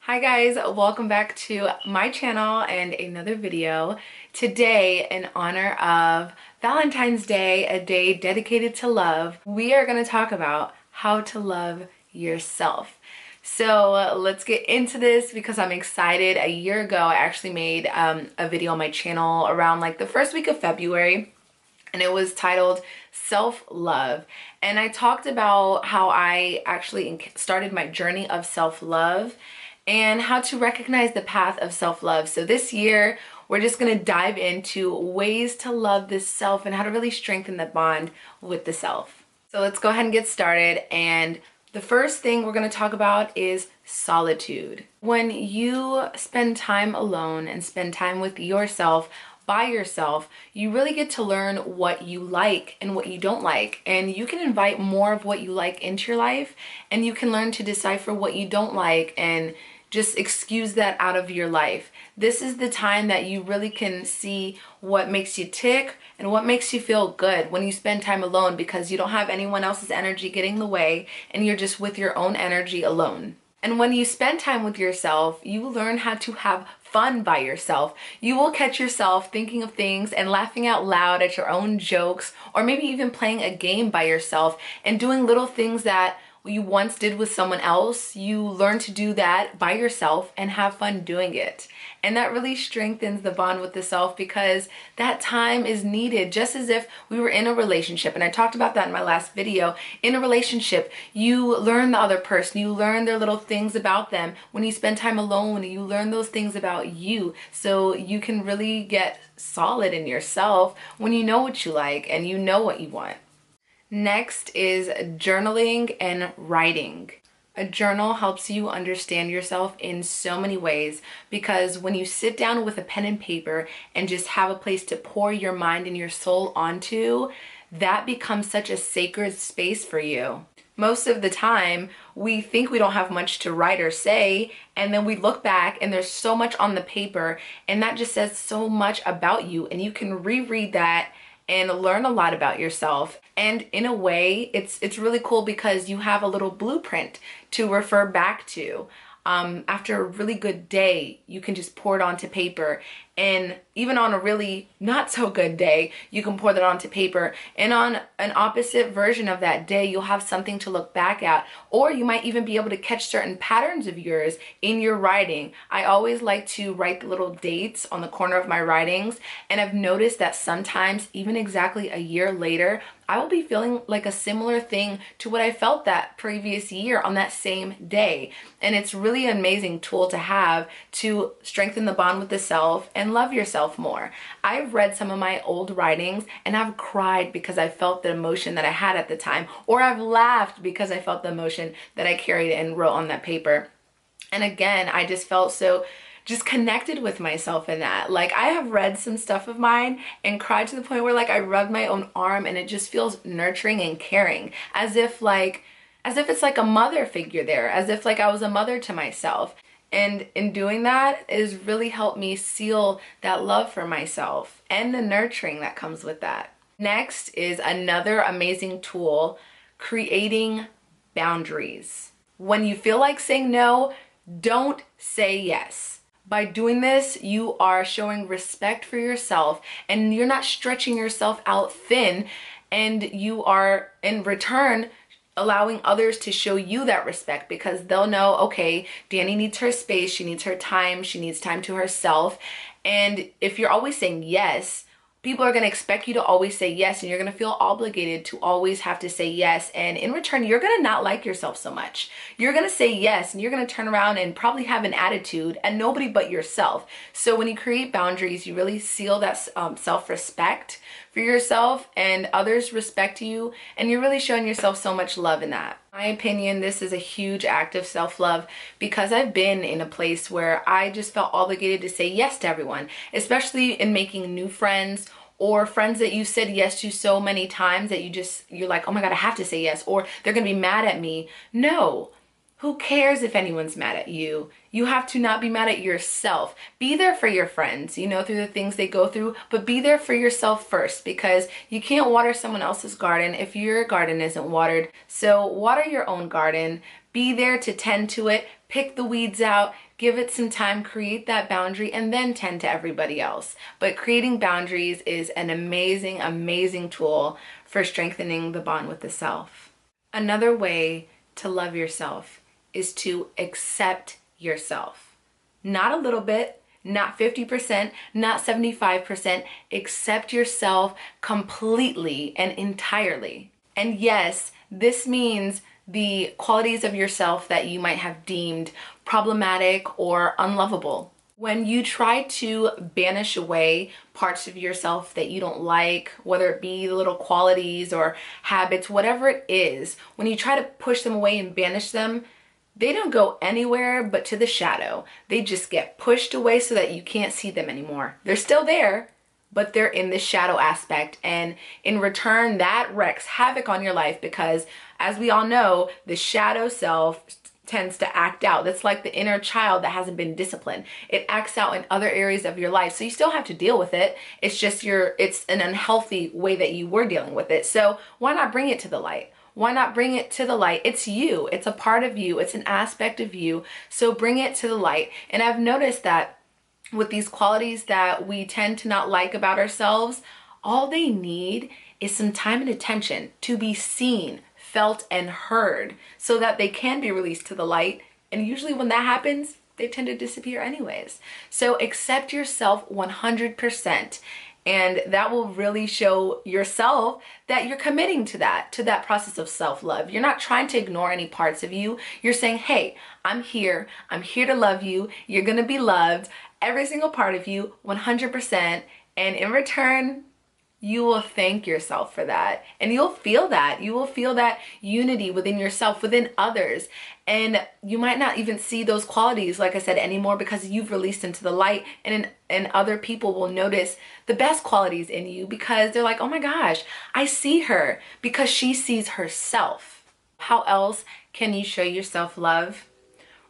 Hi guys, welcome back to my channel and another video. Today, in honor of Valentine's Day, a day dedicated to love, we are going to talk about how to love yourself. So let's get into this because I'm excited. A year ago, I actually made a video on my channel around like the first week of February, and it was titled Self-Love. And I talked about how I actually started my journey of self-love and how to recognize the path of self-love. So this year, we're just gonna dive into ways to love the self and how to really strengthen the bond with the self. So let's go ahead and get started. And the first thing we're gonna talk about is solitude. When you spend time alone and spend time with yourself, by yourself, you really get to learn what you like and what you don't like. And you can invite more of what you like into your life, and you can learn to decipher what you don't like and just excuse that out of your life. This is the time that you really can see what makes you tick and what makes you feel good when you spend time alone, because you don't have anyone else's energy getting in the way and you're just with your own energy alone. And when you spend time with yourself, you learn how to have fun by yourself. You will catch yourself thinking of things and laughing out loud at your own jokes, or maybe even playing a game by yourself and doing little things that you once did with someone else. You learn to do that by yourself and have fun doing it. And that really strengthens the bond with the self, because that time is needed, just as if we were in a relationship. And I talked about that in my last video. In a relationship, you learn the other person, you learn their little things about them. When you spend time alone, you learn those things about you, so you can really get solid in yourself when you know what you like and you know what you want. Next is journaling and writing. A journal helps you understand yourself in so many ways, because when you sit down with a pen and paper and just have a place to pour your mind and your soul onto, that becomes such a sacred space for you. Most of the time, we think we don't have much to write or say, and then we look back and there's so much on the paper, and that just says so much about you, and you can reread that and learn a lot about yourself. And in a way, it's really cool because you have a little blueprint to refer back to. After a really good day, you can just pour it onto paper. And even on a really not so good day, you can pour that onto paper. And on an opposite version of that day, you'll have something to look back at. Or you might even be able to catch certain patterns of yours in your writing. I always like to write the little dates on the corner of my writings. And I've noticed that sometimes, even exactly a year later, I will be feeling like a similar thing to what I felt that previous year on that same day. And it's really an amazing tool to have to strengthen the bond with the self and love yourself more. I've read some of my old writings and I've cried because I felt the emotion that I had at the time, or I've laughed because I felt the emotion that I carried and wrote on that paper. And again, I just felt so connected with myself in that. Like, I have read some stuff of mine and cried to the point where like I rubbed my own arm, and it just feels nurturing and caring, as if it's like a mother figure there, as if like I was a mother to myself. And in doing that, it has really helped me seal that love for myself and the nurturing that comes with that. Next is another amazing tool, creating boundaries. When you feel like saying no, don't say yes. By doing this, you are showing respect for yourself, and you're not stretching yourself out thin, and you are in return allowing others to show you that respect, because they'll know, okay, Danny needs her space, she needs her time, she needs time to herself. And if you're always saying yes, people are going to expect you to always say yes, and you're going to feel obligated to always have to say yes. And in return, you're going to not like yourself so much. You're going to say yes, and you're going to turn around and probably have an attitude at nobody but yourself. So when you create boundaries, you really seal that self-respect for yourself, and others respect you, and you're really showing yourself so much love in that. In my opinion, this is a huge act of self-love, because I've been in a place where I just felt obligated to say yes to everyone, especially in making new friends, or friends that you said yes to so many times that you're like, oh my God, I have to say yes, or they're gonna be mad at me. No, Who cares if anyone's mad at you? You have to not be mad at yourself. Be there for your friends, you know, through the things they go through, but be there for yourself first, because you can't water someone else's garden if your garden isn't watered. So water your own garden. Be there to tend to it, pick the weeds out, give it some time, create that boundary, and then tend to everybody else. But creating boundaries is an amazing, amazing tool for strengthening the bond with the self. Another way to love yourself is to accept yourself. Not a little bit, not 50%, not 75%. Accept yourself completely and entirely. And yes, this means the qualities of yourself that you might have deemed problematic or unlovable. When you try to banish away parts of yourself that you don't like, whether it be little qualities or habits, whatever it is, when you try to push them away and banish them, they don't go anywhere but to the shadow. They just get pushed away so that you can't see them anymore. They're still there, but they're in the shadow aspect. And in return, that wreaks havoc on your life because, as we all know, the shadow self tends to act out. That's like the inner child that hasn't been disciplined. It acts out in other areas of your life. So you still have to deal with it. It's just it's an unhealthy way that you were dealing with it. So why not bring it to the light? Why not bring it to the light? It's you. It's a part of you. It's an aspect of you. So bring it to the light. And I've noticed that with these qualities that we tend to not like about ourselves, all they need is some time and attention to be seen, felt, and heard so that they can be released to the light. And usually when that happens, they tend to disappear anyways. So accept yourself 100%. And that will really show yourself that you're committing to that process of self-love. You're not trying to ignore any parts of you. You're saying, hey, I'm here to love you. You're gonna be loved, every single part of you, 100%. And in return, you will thank yourself for that. And you'll feel that. You will feel that unity within yourself, within others. And you might not even see those qualities, like I said, anymore because you've released into the light, and other people will notice the best qualities in you because they're like, oh my gosh, I see her, because she sees herself. How else can you show yourself love?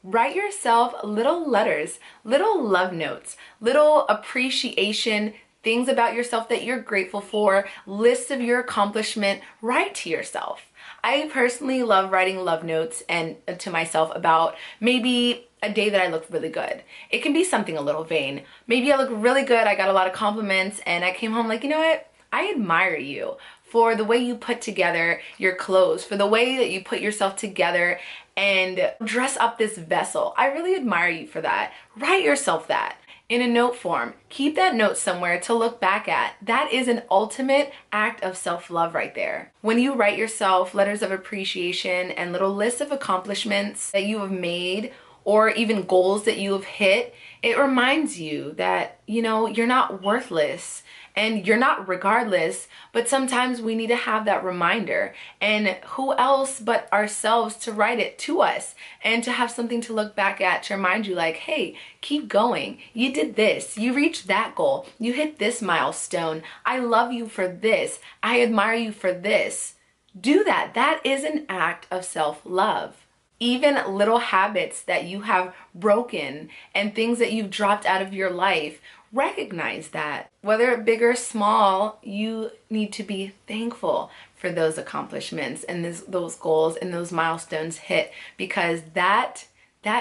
Write yourself little letters, little love notes, little appreciation things about yourself that you're grateful for, lists of your accomplishment. Write to yourself. I personally love writing love notes and to myself about maybe a day that I looked really good. It can be something a little vain. Maybe I look really good, I got a lot of compliments, and I came home like, you know what? I admire you for the way you put together your clothes, for the way that you put yourself together and dress up this vessel. I really admire you for that. Write yourself that in a note form. Keep that note somewhere to look back at. That is an ultimate act of self-love right there. When you write yourself letters of appreciation and little lists of accomplishments that you have made, or even goals that you have hit, it reminds you that, you know, you're not worthless and you're not regardless, but sometimes we need to have that reminder. And who else but ourselves to write it to us and to have something to look back at to remind you like, hey, keep going. You did this, you reached that goal, you hit this milestone. I love you for this. I admire you for this. Do that. That is an act of self-love. Even little habits that you have broken and things that you've dropped out of your life, recognize that. Whether big or small, you need to be thankful for those accomplishments and those goals and those milestones hit, because that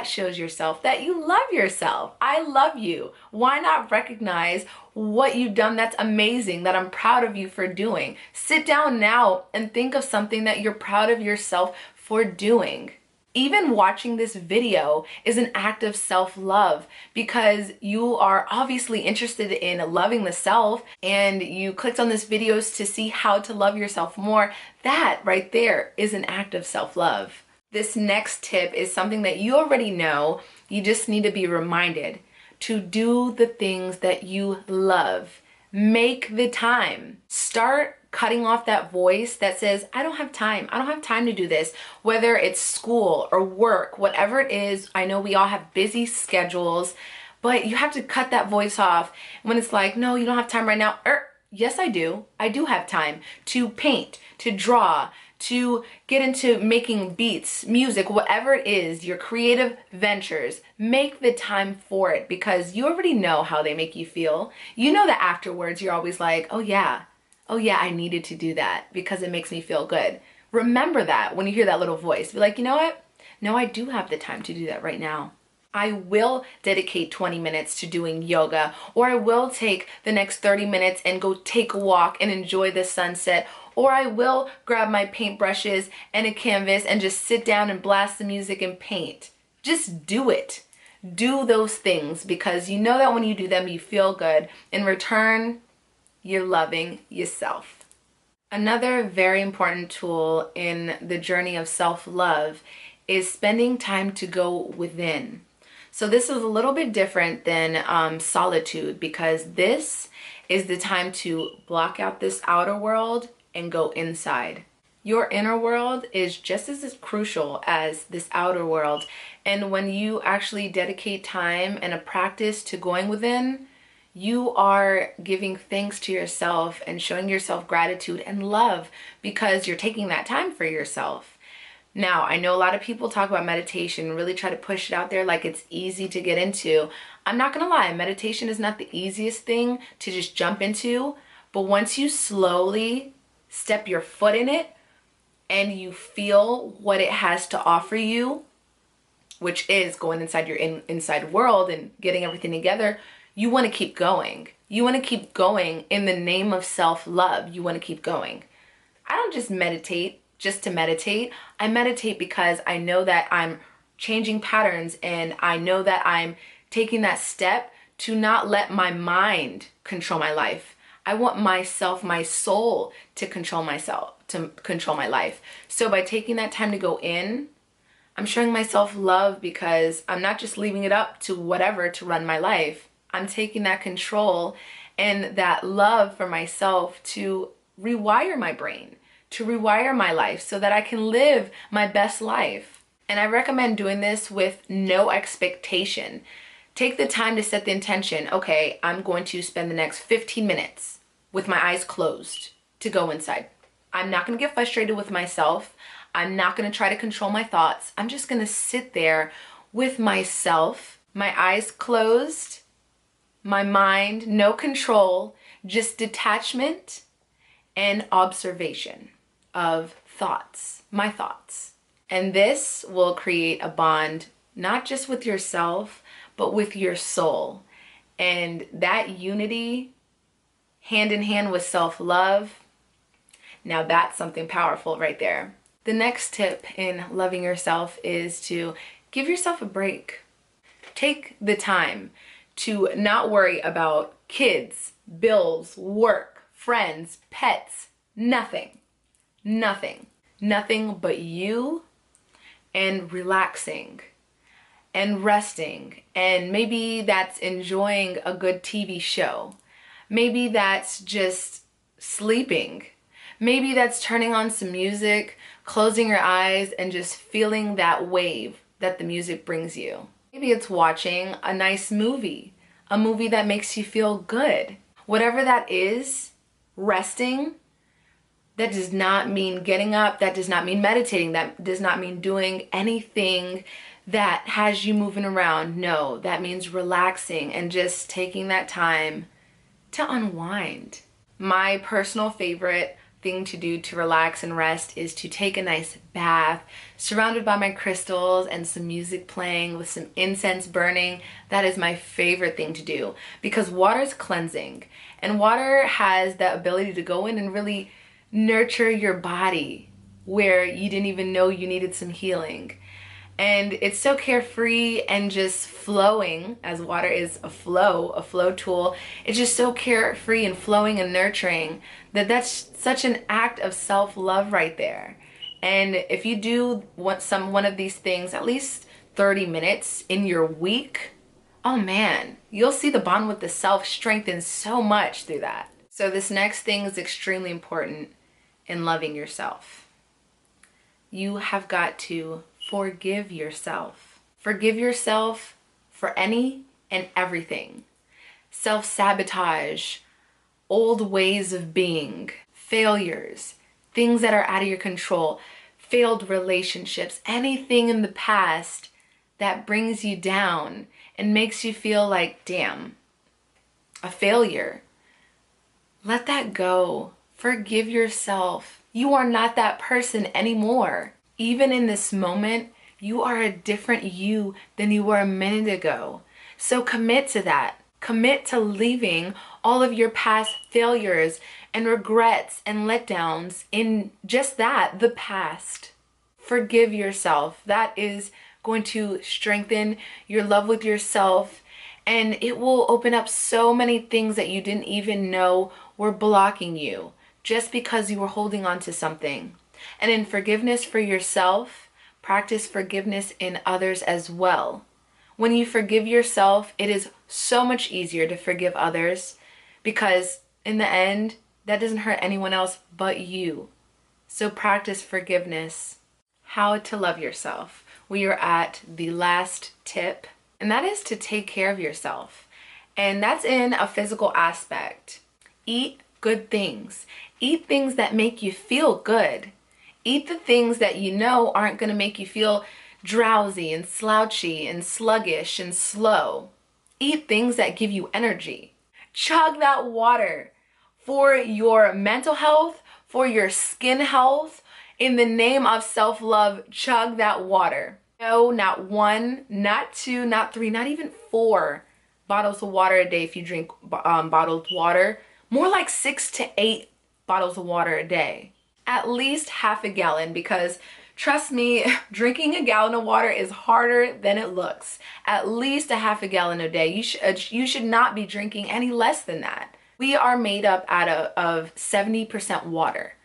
shows yourself that you love yourself. I love you. Why not recognize what you've done that's amazing, that I'm proud of you for doing? Sit down now and think of something that you're proud of yourself for doing. Even watching this video is an act of self-love, because you are obviously interested in loving the self and you clicked on this video to see how to love yourself more. That right there is an act of self-love. This next tip is something that you already know. You just need to be reminded to do the things that you love. Make the time. Start cutting off that voice that says, I don't have time. I don't have time to do this. Whether it's school or work, whatever it is, I know we all have busy schedules, but you have to cut that voice off when it's like, no, you don't have time right now. Yes, I do. I do have time to paint, to draw, to get into making beats, music, whatever it is, your creative ventures, make the time for it because you already know how they make you feel. You know that afterwards you're always like, oh yeah, I needed to do that because it makes me feel good. Remember that when you hear that little voice. Be like, you know what? No, I do have the time to do that right now. I will dedicate 20 minutes to doing yoga, or I will take the next 30 minutes and go take a walk and enjoy the sunset, or I will grab my paintbrushes and a canvas and just sit down and blast the music and paint. Just do it. Do those things because you know that when you do them, you feel good. In return, you're loving yourself. Another very important tool in the journey of self-love is spending time to go within. So this is a little bit different than solitude because this is the time to block out this outer world and go inside. Your inner world is just as crucial as this outer world. And when you actually dedicate time and a practice to going within, you are giving thanks to yourself and showing yourself gratitude and love because you're taking that time for yourself. Now, I know a lot of people talk about meditation, really try to push it out there like it's easy to get into. I'm not gonna lie, meditation is not the easiest thing to just jump into, but once you slowly step your foot in it and you feel what it has to offer you, which is going inside your inside world and getting everything together, you wanna keep going. You wanna keep going in the name of self-love. You wanna keep going. I don't just meditate just to meditate. I meditate because I know that I'm changing patterns and I know that I'm taking that step to not let my mind control my life. I want myself, my soul to control myself, to control my life. So by taking that time to go in, I'm showing myself love because I'm not just leaving it up to whatever to run my life. I'm taking that control and that love for myself to rewire my brain, to rewire my life so that I can live my best life. And I recommend doing this with no expectation. Take the time to set the intention. Okay, I'm going to spend the next 15 minutes with my eyes closed to go inside. I'm not going to get frustrated with myself. I'm not going to try to control my thoughts. I'm just going to sit there with myself, my eyes closed, my mind, no control, just detachment and observation of thoughts, my thoughts. And this will create a bond, not just with yourself, but with your soul. And that unity, hand in hand with self-love, now that's something powerful right there. The next tip in loving yourself is to give yourself a break. Take the time to not worry about kids, bills, work, friends, pets, nothing but you and relaxing and resting. And maybe that's enjoying a good TV show. Maybe that's just sleeping. Maybe that's turning on some music, closing your eyes and just feeling that wave that the music brings you. Maybe it's watching a nice movie, a movie that makes you feel good. Whatever that is, resting, that does not mean getting up, that does not mean meditating, that does not mean doing anything that has you moving around. No, that means relaxing and just taking that time to unwind. My personal favorite thing to do to relax and rest is to take a nice bath surrounded by my crystals and some music playing with some incense burning. That is my favorite thing to do because water is cleansing and water has the ability to go in and really nurture your body where you didn't even know you needed some healing. And it's so carefree and just flowing, as water is a flow tool. It's just so carefree and flowing and nurturing that that's such an act of self-love right there. And if you do one of these things at least 30 minutes in your week, oh man, you'll see the bond with the self strengthen so much through that. So this next thing is extremely important in loving yourself. You have got to forgive yourself. Forgive yourself for any and everything. Self-sabotage, old ways of being, failures, things that are out of your control, failed relationships, anything in the past that brings you down and makes you feel like, damn, a failure. Let that go. Forgive yourself. You are not that person anymore. Even in this moment, you are a different you than you were a minute ago. So commit to that. Commit to leaving all of your past failures and regrets and letdowns in just that, the past. Forgive yourself. That is going to strengthen your love with yourself, and it will open up so many things that you didn't even know were blocking you just because you were holding on to something. And in forgiveness for yourself, practice forgiveness in others as well. When you forgive yourself, it is so much easier to forgive others because in the end, that doesn't hurt anyone else but you. So practice forgiveness. How to love yourself. We are at the last tip, and that is to take care of yourself. And that's in a physical aspect. Eat good things. Eat things that make you feel good. Eat the things that you know aren't going to make you feel drowsy and slouchy and sluggish and slow. Eat things that give you energy. Chug that water for your mental health, for your skin health. In the name of self-love, chug that water. No, not one, not two, not three, not even 4 bottles of water a day if you drink bottled water. More like 6 to 8 bottles of water a day. At least half a gallon, because trust me, drinking a gallon of water is harder than it looks. At least a half a gallon a day. You should not be drinking any less than that. We are made up of 70% water.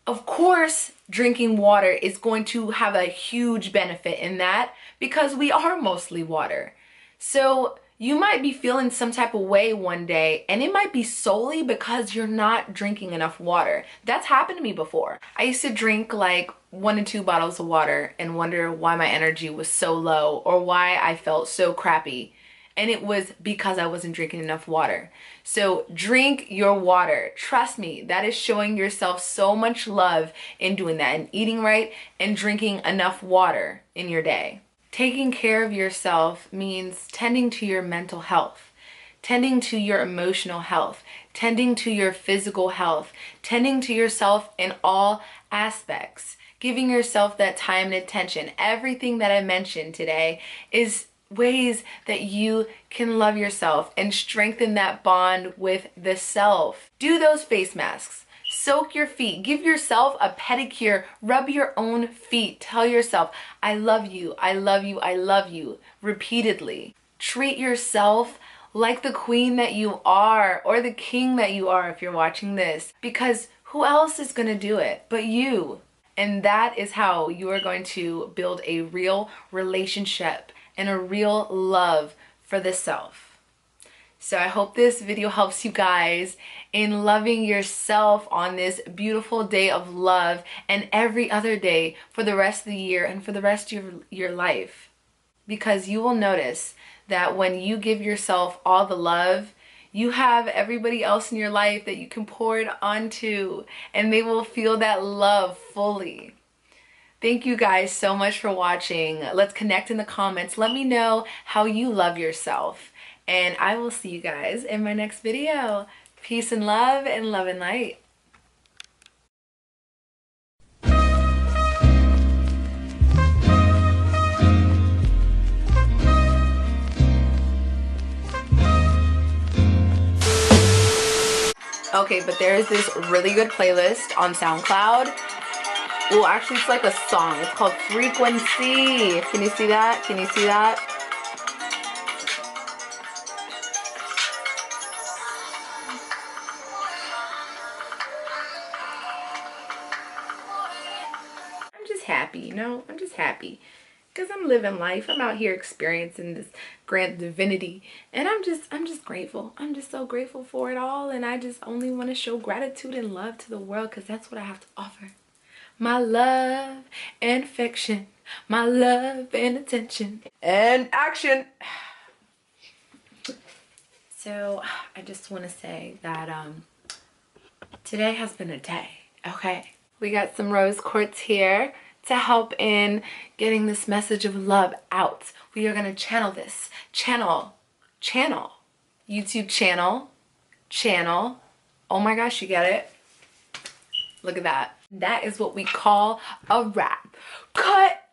Of course, drinking water is going to have a huge benefit in that because we are mostly water. So you might be feeling some type of way one day, and it might be solely because you're not drinking enough water. That's happened to me before. I used to drink like 1 to 2 bottles of water and wonder why my energy was so low or why I felt so crappy. And it was because I wasn't drinking enough water. So drink your water. Trust me, that is showing yourself so much love in doing that and eating right and drinking enough water in your day. Taking care of yourself means tending to your mental health, tending to your emotional health, tending to your physical health, tending to yourself in all aspects, giving yourself that time and attention. Everything that I mentioned today is ways that you can love yourself and strengthen that bond with the self. Do those face masks. Soak your feet. Give yourself a pedicure. Rub your own feet. Tell yourself, I love you, I love you, I love you, repeatedly. Treat yourself like the queen that you are, or the king that you are if you're watching this, because who else is going to do it but you? And that is how you are going to build a real relationship and a real love for the self. So I hope this video helps you guys in loving yourself on this beautiful day of love and every other day for the rest of the year and for the rest of your life. Because you will notice that when you give yourself all the love, you have everybody else in your life that you can pour it onto, and they will feel that love fully. Thank you guys so much for watching. Let's connect in the comments. Let me know how you love yourself. And I will see you guys in my next video. Peace and love and light. Okay, but there is this really good playlist on SoundCloud. Well, actually, it's like a song. It's called Frequency. Can you see that? Can you see that? I'm just happy, you know? I'm just happy. Because I'm living life. I'm out here experiencing this grand divinity. And I'm just grateful. I'm just so grateful for it all. And I just only want to show gratitude and love to the world because that's what I have to offer. My love and affection, my love and attention, and action. So I just want to say that today has been a day. Okay, we got some rose quartz here to help in getting this message of love out. We are gonna channel this. Channel. YouTube channel. Oh my gosh, you get it? Look at that. That is what we call a wrap. Cut!